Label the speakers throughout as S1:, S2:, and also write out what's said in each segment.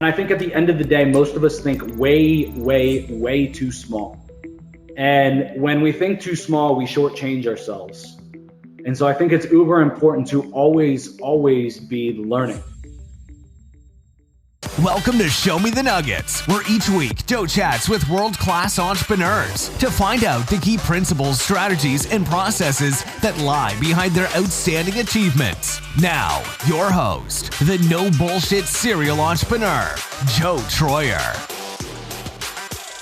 S1: And I think at the end of the day, most of us think way, way, way too small. And when we think too small, we shortchange ourselves. And so I think it's uber important to always be learning.
S2: Welcome to Show Me the Nuggets, where each week Joe chats with world-class entrepreneurs to find out the key principles, strategies, and processes that lie behind their outstanding achievements. Now, your host, the no bullshit serial entrepreneur, Joe Troyer.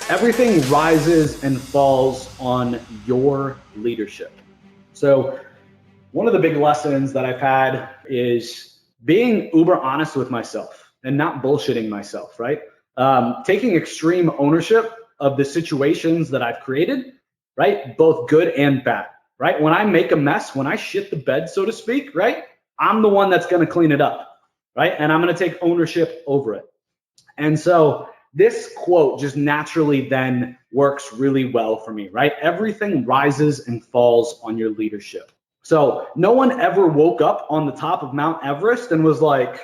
S1: Everything rises and falls on your leadership. So one of the big lessons that I've had is being uber honest with myself and not bullshitting myself, right? Taking extreme ownership of the situations that I've created, right? Both good and bad, right? When I make a mess, when I shit the bed, so to speak, right? I'm the one that's gonna clean it up, right? And I'm gonna take ownership over it. And so this quote just naturally then works really well for me, right? Everything rises and falls on your leadership. So no one ever woke up on the top of Mount Everest and was like,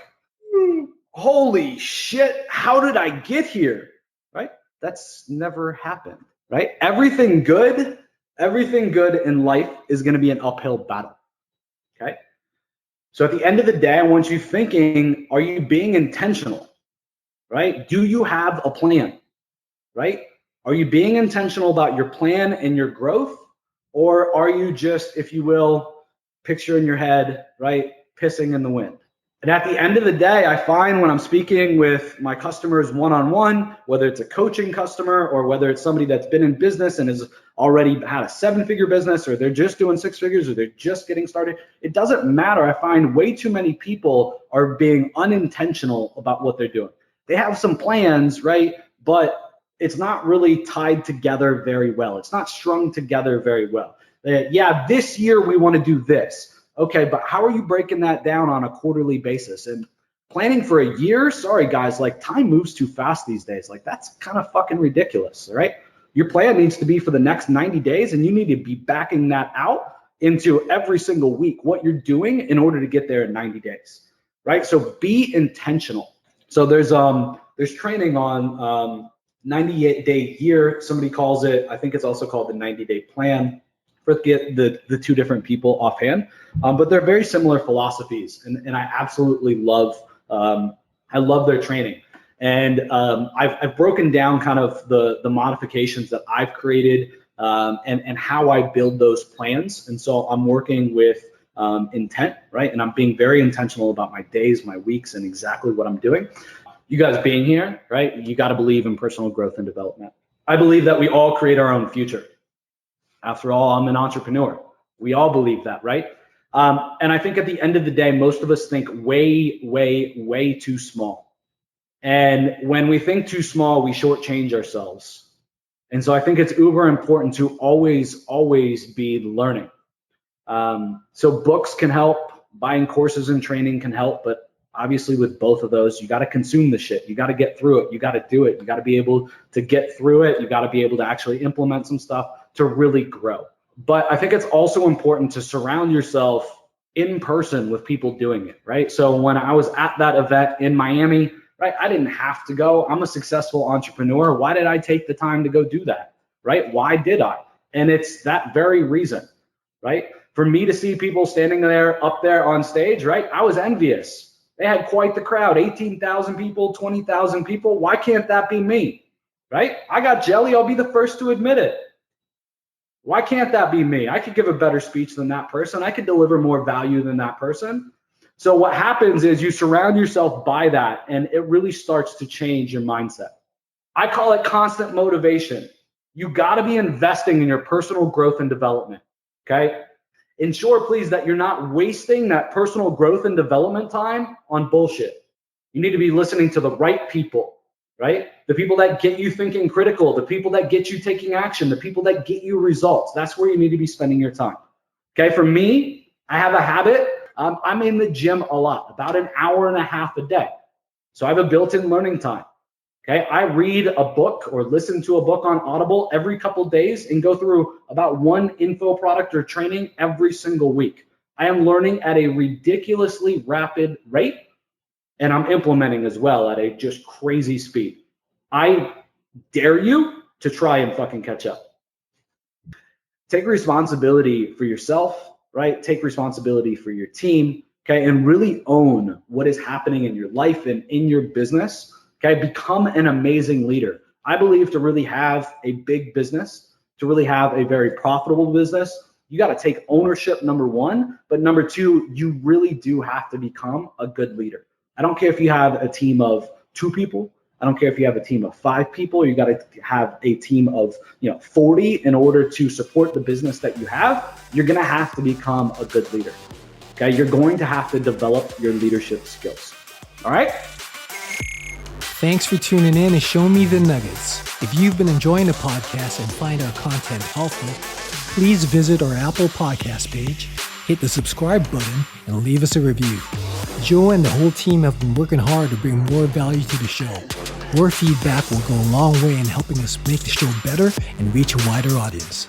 S1: holy shit, how did I get here, right? That's never happened, right? Everything good in life is going to be an uphill battle, okay? So at the end of the day, I want you thinking, are you being intentional, right? Do you have a plan, right? Are you being intentional about your plan and your growth? Or are you just, if you will, picture in your head, right, pissing in the wind? And at the end of the day, I find when I'm speaking with my customers one-on-one, whether it's a coaching customer or whether it's somebody that's been in business and has already had a 7-figure business, or they're just doing 6 figures, or they're just getting started, it doesn't matter. I find way too many people are being unintentional about what they're doing. They have some plans, right? But it's not really tied together very well. It's not strung together very well. Yeah, this year we want to do this. Okay, but how are you breaking that down on a quarterly basis? And planning for a year, sorry guys, like time moves too fast these days. Like that's kind of fucking ridiculous, right? Your plan needs to be for the next 90 days and you need to be backing that out into every single week, what you're doing in order to get there in 90 days, right? So be intentional. So there's training on 98-day year, somebody calls it, I think it's also called the 90-day plan. Forget the two different people offhand, but they're very similar philosophies, and I absolutely love their training. And I've broken down kind of the modifications that I've created and how I build those plans. And so I'm working with intent, right? And I'm being very intentional about my days, my weeks, and exactly what I'm doing. You guys being here, right? You got to believe in personal growth and development. I believe that we all create our own future. After all, I'm an entrepreneur. We all believe that, right? And I think at the end of the day, most of us think way, way, way too small. And when we think too small, we shortchange ourselves. And so I think it's uber important to always be learning. So books can help, buying courses and training can help, but obviously with both of those, you got to consume the shit. You got to get through it. You got to do it. You got to be able to get through it. You got to be able to actually implement some stuff to really grow. But I think it's also important to surround yourself in person with people doing it, right? So when I was at that event in Miami, right, I didn't have to go. I'm a successful entrepreneur. Why did I take the time to go do that, right? Why did I? And it's that very reason, right? For me to see people standing there, up there on stage, right, I was envious. They had quite the crowd, 18,000 people, 20,000 people. Why can't that be me, right? I got jelly. I'll be the first to admit it. Why can't that be me? I could give a better speech than that person. I could deliver more value than that person. So what happens is you surround yourself by that, and it really starts to change your mindset. I call it constant motivation. You got to be investing in your personal growth and development, okay? Ensure, please, that you're not wasting that personal growth and development time on bullshit. You need to be listening to the right people, right? The people that get you thinking critical, the people that get you taking action, the people that get you results. That's where you need to be spending your time. Okay, for me, I have a habit. I'm in the gym a lot, about an hour and a half a day. So I have a built-in learning time. Okay, I read a book or listen to a book on Audible every couple days and go through about one info product or training every single week. I am learning at a ridiculously rapid rate. and I'm implementing as well at a just crazy speed. I dare you to try and fucking catch up. Take responsibility for yourself, right? Take responsibility for your team, okay? And really own what is happening in your life and in your business, okay? Become an amazing leader. I believe to really have a big business, to really have a very profitable business, you got to take ownership, number one, but number two, you really do have to become a good leader. I don't care if you have a team of 2 people. I don't care if you have a team of 5 people. You got to have a team of 40 in order to support the business that you have. You're going to have to become a good leader. Okay, you're going to have to develop your leadership skills. All right.
S3: Thanks for tuning in and showing me the nuggets. If you've been enjoying the podcast and find our content helpful, please visit our Apple Podcast page, hit the subscribe button, and leave us a review. Joe and the whole team have been working hard to bring more value to the show. Your feedback will go a long way in helping us make the show better and reach a wider audience.